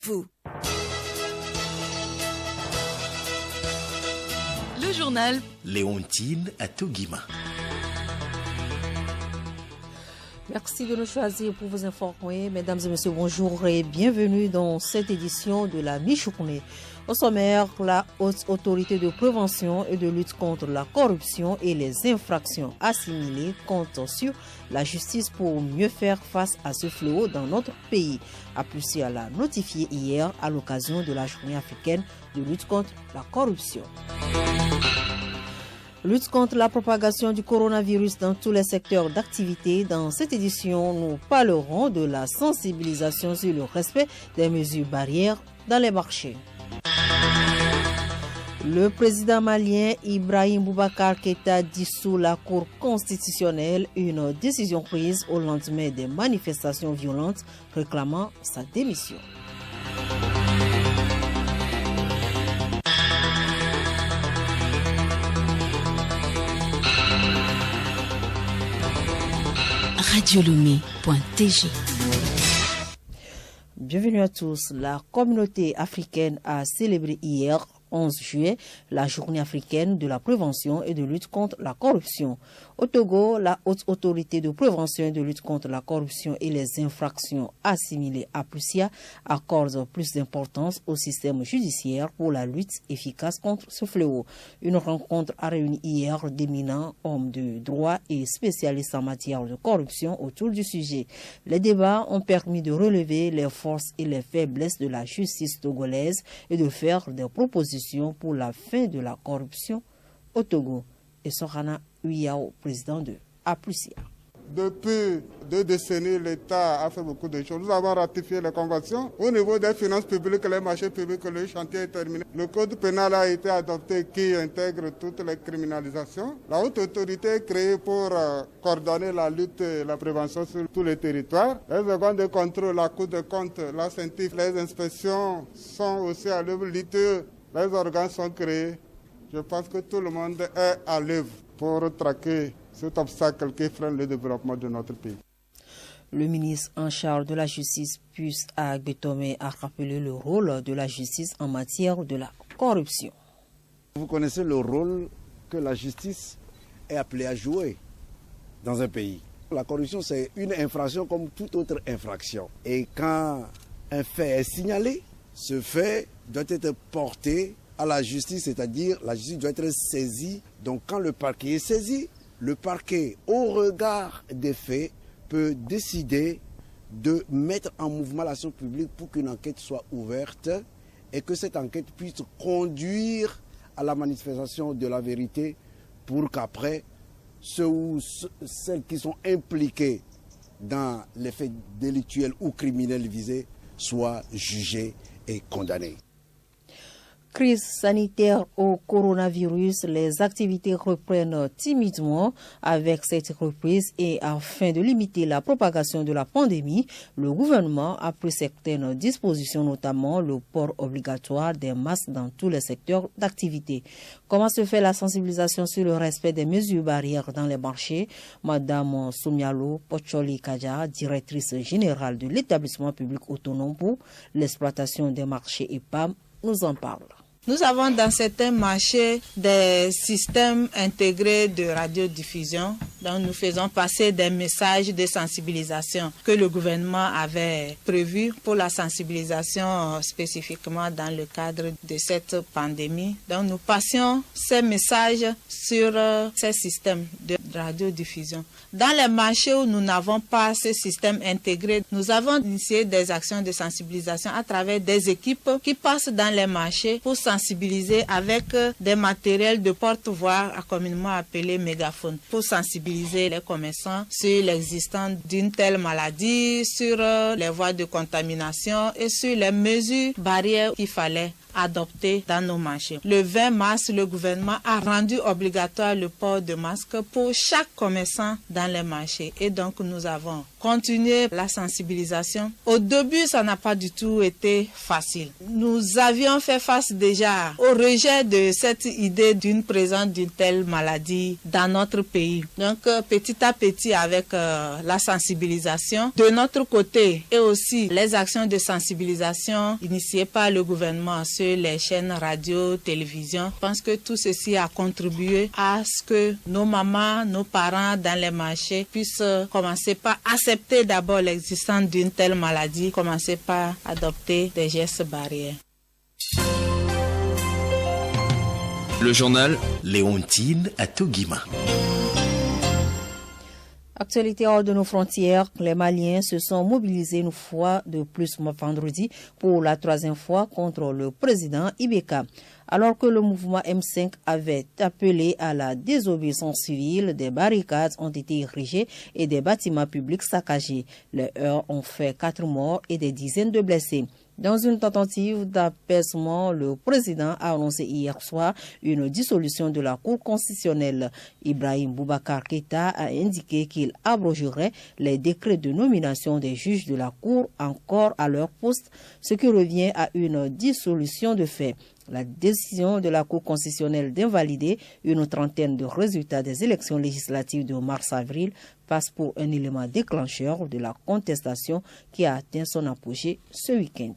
vous. Le journal Léontine Atoguima. Merci de nous choisir pour vous informer. Mesdames et messieurs, bonjour et bienvenue dans cette édition de la mi-journée. Au sommaire, la Haute Autorité de prévention et de lutte contre la corruption et les infractions assimilées compte sur la justice pour mieux faire face à ce fléau dans notre pays. Aplucia l'a notifié hier à l'occasion de la journée africaine de lutte contre la corruption. Lutte contre la propagation du coronavirus dans tous les secteurs d'activité. Dans cette édition, nous parlerons de la sensibilisation sur le respect des mesures barrières dans les marchés. Le président malien Ibrahim Boubacar Keïta dissout la Cour constitutionnelle, une décision prise au lendemain des manifestations violentes réclamant sa démission. radiolomé.tg. Bienvenue à tous. La communauté africaine a célébré hier, 11 juillet, la journée africaine de la prévention et de lutte contre la corruption. Au Togo, la Haute Autorité de prévention et de lutte contre la corruption et les infractions assimilées à Aplucia accorde plus d'importance au système judiciaire pour la lutte efficace contre ce fléau. Une rencontre a réuni hier d'éminents hommes de droit et spécialistes en matière de corruption autour du sujet. Les débats ont permis de relever les forces et les faiblesses de la justice togolaise et de faire des propositions pour la fin de la corruption au Togo. Et Sorana Uyao, président de Aplucia. Depuis 2 décennies, l'État a fait beaucoup de choses. Nous avons ratifié les conventions. Au niveau des finances publiques, les marchés publics, le chantier est terminé. Le code pénal a été adopté qui intègre toutes les criminalisations. La haute autorité est créée pour coordonner la lutte et la prévention sur tous les territoires. Les organes de contrôle, la Cour des comptes, la CENTIF, les inspections sont aussi à l'œuvre. Les organes sont créés. Je pense que tout le monde est à l'œuvre pour traquer cet obstacle qui freine le développement de notre pays. Le ministre en charge de la justice, Pius Agbetome, a rappelé le rôle de la justice en matière de la corruption. Vous connaissez le rôle que la justice est appelée à jouer dans un pays. La corruption, c'est une infraction comme toute autre infraction. Et quand un fait est signalé, ce fait doit être porté à la justice, c'est-à-dire la justice doit être saisie. Donc quand le parquet est saisi, le parquet, au regard des faits, peut décider de mettre en mouvement l'action publique pour qu'une enquête soit ouverte et que cette enquête puisse conduire à la manifestation de la vérité pour qu'après, ceux ou celles qui sont impliqués dans les faits délictuels ou criminels visés soient jugés et condamnés. Crise sanitaire au coronavirus, les activités reprennent timidement. Avec cette reprise et afin de limiter la propagation de la pandémie, le gouvernement a pris certaines dispositions, notamment le port obligatoire des masques dans tous les secteurs d'activité. Comment se fait la sensibilisation sur le respect des mesures barrières dans les marchés? Madame Soumialo Pocholi Kaja, directrice générale de l'établissement public autonome pour l'exploitation des marchés EPAM, nous en parle. Nous avons dans certains marchés des systèmes intégrés de radiodiffusion dont nous faisons passer des messages de sensibilisation que le gouvernement avait prévus pour la sensibilisation spécifiquement dans le cadre de cette pandémie. Donc nous passions ces messages sur ces systèmes de radiodiffusion. Dans les marchés où nous n'avons pas ce système intégré, nous avons initié des actions de sensibilisation à travers des équipes qui passent dans les marchés pour sensibiliser avec des matériels de porte-voix communément appelés mégaphones, pour sensibiliser les commerçants sur l'existence d'une telle maladie, sur les voies de contamination et sur les mesures barrières qu'il fallait adopter dans nos marchés. Le 20 mars, le gouvernement a rendu obligatoire le port de masque pour chaque commerçant dans les marchés. Et donc, nous avons continuer la sensibilisation. Au début, ça n'a pas du tout été facile. Nous avions fait face déjà au rejet de cette idée d'une présence d'une telle maladie dans notre pays. Donc, petit à petit, avec la sensibilisation de notre côté et aussi les actions de sensibilisation initiées par le gouvernement sur les chaînes radio, télévision, je pense que tout ceci a contribué à ce que nos mamans, nos parents dans les marchés puissent commencer par accepter d'abord l'existence d'une telle maladie, commencer par adopter des gestes barrières. Le journal Léontine Atogima. Actualité hors de nos frontières, les Maliens se sont mobilisés une fois de plus vendredi pour la troisième fois contre le président Ibeka. Alors que le mouvement M5 avait appelé à la désobéissance civile, des barricades ont été érigées et des bâtiments publics saccagés. Les heurts ont fait 4 morts et des dizaines de blessés. Dans une tentative d'apaisement, le président a annoncé hier soir une dissolution de la Cour constitutionnelle. Ibrahim Boubacar Keïta a indiqué qu'il abrogerait les décrets de nomination des juges de la Cour encore à leur poste, ce qui revient à une dissolution de fait. La décision de la Cour constitutionnelle d'invalider une trentaine de résultats des élections législatives de mars-avril passe pour un élément déclencheur de la contestation qui a atteint son apogée ce week-end.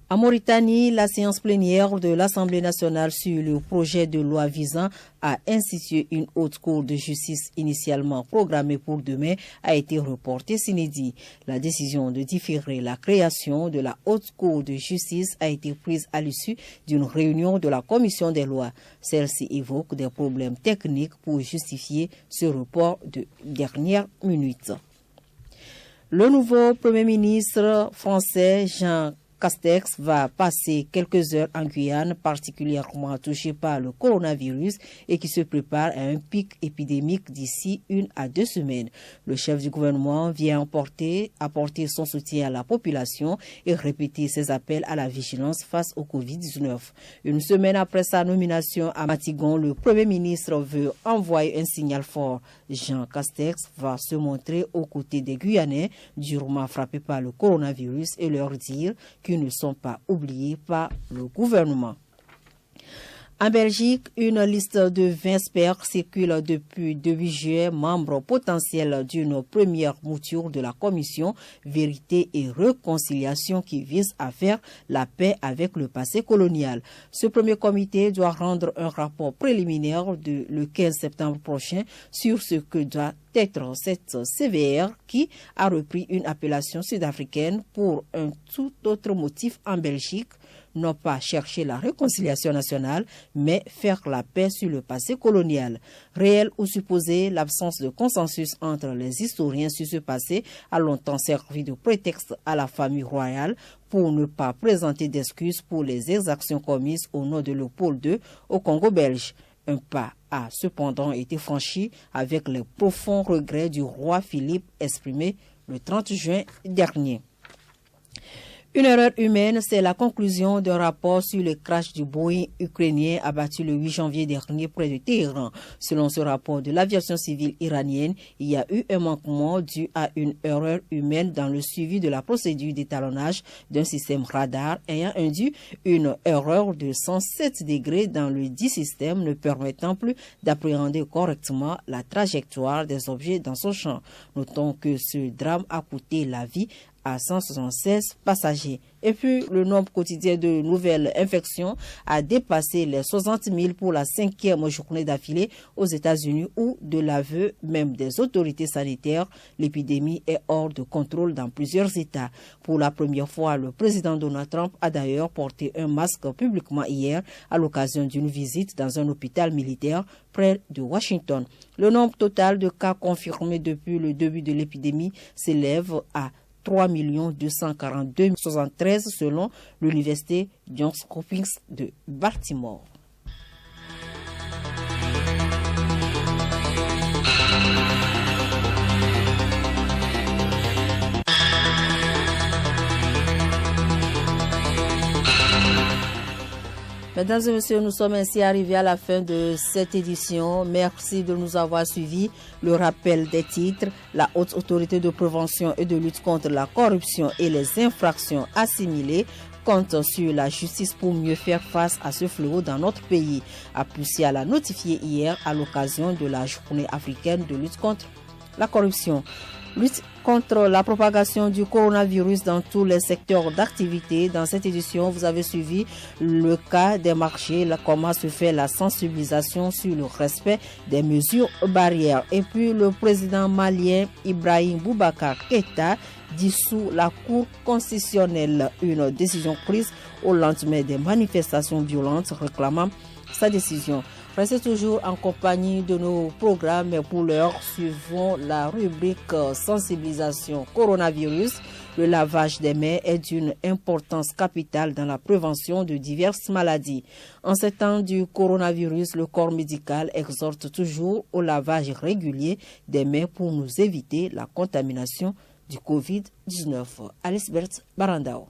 En Mauritanie, la séance plénière de l'Assemblée nationale sur le projet de loi visant à instituer une haute cour de justice initialement programmée pour demain a été reportée s'inédit. La décision de différer la création de la haute cour de justice a été prise à l'issue d'une réunion de la commission des lois. Celle-ci évoque des problèmes techniques pour justifier ce report de dernière minute. Le nouveau Premier ministre français Jean Castex va passer quelques heures en Guyane, particulièrement touchée par le coronavirus et qui se prépare à un pic épidémique d'ici 1 à 2 semaines. Le chef du gouvernement vient apporter son soutien à la population et répéter ses appels à la vigilance face au Covid-19. Une semaine après sa nomination à Matigon, le Premier ministre veut envoyer un signal fort. Jean Castex va se montrer aux côtés des Guyanais durement frappés par le coronavirus et leur dire qui ne sont pas oubliés par le gouvernement. En Belgique, une liste de 20 experts circule depuis début juillet, membres potentiels d'une première mouture de la commission Vérité et Réconciliation qui vise à faire la paix avec le passé colonial. Ce premier comité doit rendre un rapport préliminaire le 15 septembre prochain sur ce que doit être cette CVR qui a repris une appellation sud-africaine pour un tout autre motif en Belgique, non pas chercher la réconciliation nationale, mais faire la paix sur le passé colonial. Réel ou supposé, l'absence de consensus entre les historiens sur ce passé a longtemps servi de prétexte à la famille royale pour ne pas présenter d'excuses pour les exactions commises au nom de Léopold II au Congo belge. Un pas a cependant été franchi avec les profonds regrets du roi Philippe exprimés le 30 juin dernier. Une erreur humaine, c'est la conclusion d'un rapport sur le crash du Boeing ukrainien abattu le 8 janvier dernier près de Téhéran. Selon ce rapport de l'aviation civile iranienne, il y a eu un manquement dû à une erreur humaine dans le suivi de la procédure d'étalonnage d'un système radar ayant induit une erreur de 107 degrés dans le dit système ne permettant plus d'appréhender correctement la trajectoire des objets dans son champ. Notons que ce drame a coûté la vie à 176 passagers. Et puis, le nombre quotidien de nouvelles infections a dépassé les 60 000 pour la 5e journée d'affilée aux États-Unis où, de l'aveu même des autorités sanitaires, l'épidémie est hors de contrôle dans plusieurs États. Pour la première fois, le président Donald Trump a d'ailleurs porté un masque publiquement hier à l'occasion d'une visite dans un hôpital militaire près de Washington. Le nombre total de cas confirmés depuis le début de l'épidémie s'élève à 3 242 073 selon l'université Johns Hopkins de Baltimore. Mesdames et messieurs, nous sommes ainsi arrivés à la fin de cette édition. Merci de nous avoir suivis. Le rappel des titres, la Haute Autorité de prévention et de lutte contre la corruption et les infractions assimilées compte sur la justice pour mieux faire face à ce fléau dans notre pays. Appuyé à la notifier hier à l'occasion de la Journée africaine de lutte contre la corruption. Lutte contre la propagation du coronavirus dans tous les secteurs d'activité. Dans cette édition, vous avez suivi le cas des marchés, comment se fait la sensibilisation sur le respect des mesures barrières. Et puis le président malien Ibrahim Boubacar Keïta dissout la Cour constitutionnelle. Une décision prise au lendemain des manifestations violentes réclamant sa décision. Restez toujours en compagnie de nos programmes, mais pour l'heure, suivons la rubrique sensibilisation coronavirus. Le lavage des mains est d'une importance capitale dans la prévention de diverses maladies. En ces temps du coronavirus, le corps médical exhorte toujours au lavage régulier des mains pour nous éviter la contamination du Covid-19. Alice Berthe Barandao.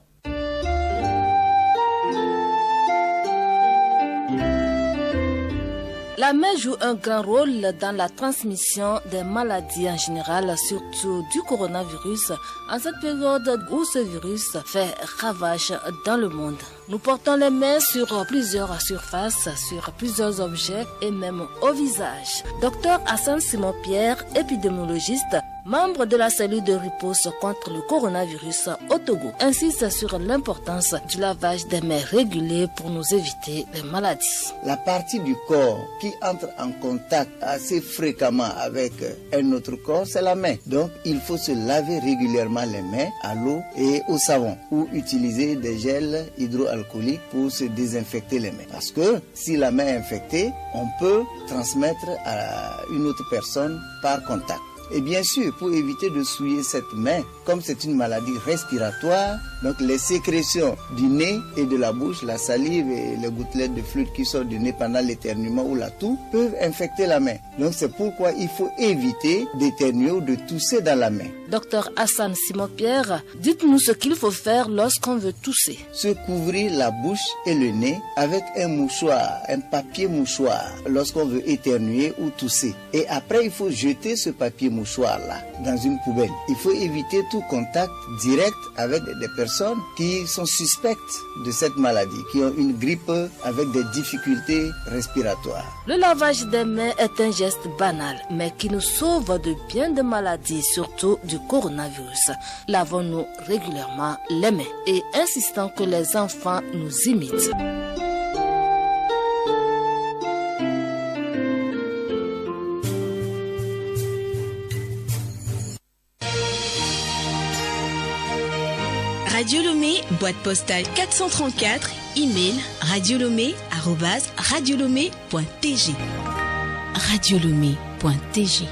La main joue un grand rôle dans la transmission des maladies en général, surtout du coronavirus, en cette période où ce virus fait ravage dans le monde. Nous portons les mains sur plusieurs surfaces, sur plusieurs objets et même au visage. Dr Hassan Simon-Pierre, épidémiologiste, membre de la cellule de riposte contre le coronavirus au Togo, insiste sur l'importance du lavage des mains régulier pour nous éviter les maladies. La partie du corps qui entre en contact assez fréquemment avec un autre corps, c'est la main. Donc, il faut se laver régulièrement les mains à l'eau et au savon ou utiliser des gels hydroalcooliques pour se désinfecter les mains. Parce que si la main est infectée, on peut transmettre à une autre personne par contact. Et bien sûr, pour éviter de souiller cette main, comme c'est une maladie respiratoire, donc les sécrétions du nez et de la bouche, la salive et les gouttelettes de fluide qui sortent du nez pendant l'éternuement ou la toux peuvent infecter la main. Donc c'est pourquoi il faut éviter d'éternuer ou de tousser dans la main. Docteur Hassan Simon-Pierre, dites-nous ce qu'il faut faire lorsqu'on veut tousser. Se couvrir la bouche et le nez avec un mouchoir, un papier mouchoir, lorsqu'on veut éternuer ou tousser. Et après, il faut jeter ce papier mouchoir-là dans une poubelle. Il faut éviter tout contact direct avec des personnes qui sont suspectes de cette maladie, qui ont une grippe avec des difficultés respiratoires. Le lavage des mains est un geste banal, mais qui nous sauve de bien de maladies, surtout du coronavirus. Lavons-nous régulièrement les mains et insistons que les enfants nous imitent. Radio Lomé, boîte postale 434, email radiolomé@radiolomé.tg. radiolomé.tg